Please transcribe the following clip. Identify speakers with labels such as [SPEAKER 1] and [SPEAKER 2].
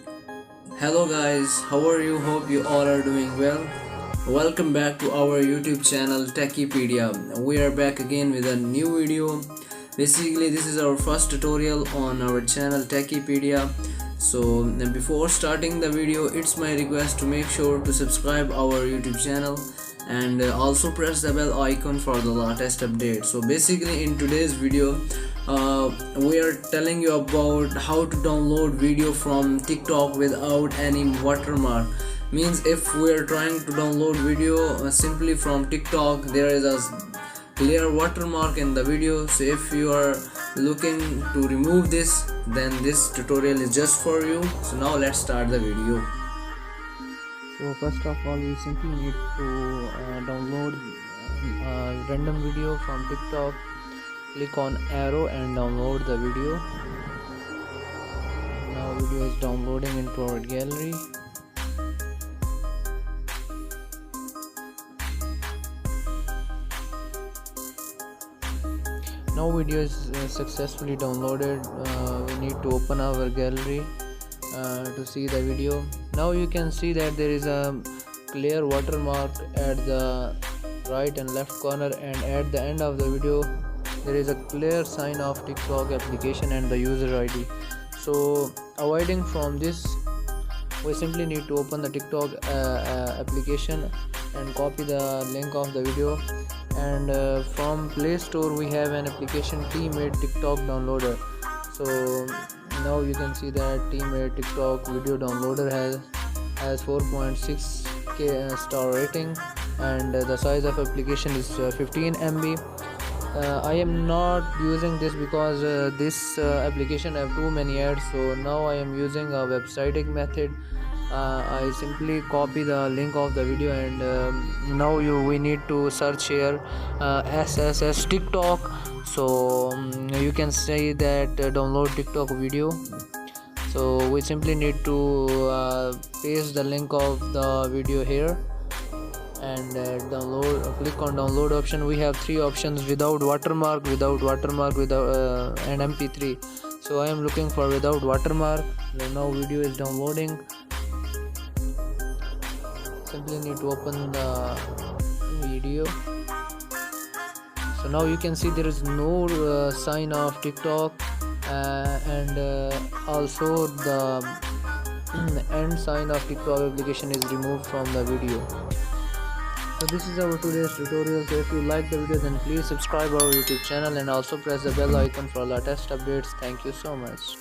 [SPEAKER 1] Hello guys, how are you? Hope you all are doing well. Welcome back to our YouTube channel Techie Pedia. We are back again with a new video. Basically, this is our first tutorial on our channel Techie Pedia. So before starting the video, it's my request to make sure to subscribe our YouTube channel and also press the bell icon for the latest update. So basically, in today's video we are telling you about how to download video from TikTok without any watermark. Means if we are trying to download video simply from TikTok, there is a clear watermark in the video. So if you are looking to remove this, then this tutorial is just for you. So now let's start the video.
[SPEAKER 2] So first of all, we simply need to download a random video from TikTok. Click on arrow and download the video. Now video is downloading into our gallery. Now video is successfully downloaded. We need to open our gallery to see the video. Now you can see that there is a clear watermark at the right and left corner, and at the end of the video there is a clear sign of TikTok application and the user ID. So avoiding from this, we simply need to open the TikTok application and copy the link of the video, and from Play Store we have an application Teammate TikTok downloader. So now you can see that Teammate TikTok video downloader has 4.6k star rating, and the size of application is 15 MB. I am not using this because this application have too many ads, so now I am using a websiting method. I simply copy the link of the video, and now we need to search here SSS TikTok. So you can say that download TikTok video. So we simply need to paste the link of the video here and click on download option. We have three options: without watermark, without and MP3. So I am looking for without watermark. Now video is downloading. Simply need to open the video. So now you can see there is no sign of TikTok, and also the end sign of TikTok application is removed from the video. So this is our today's tutorial. So if you like the video, then please subscribe our YouTube channel and also press the bell icon for latest updates. Thank you so much.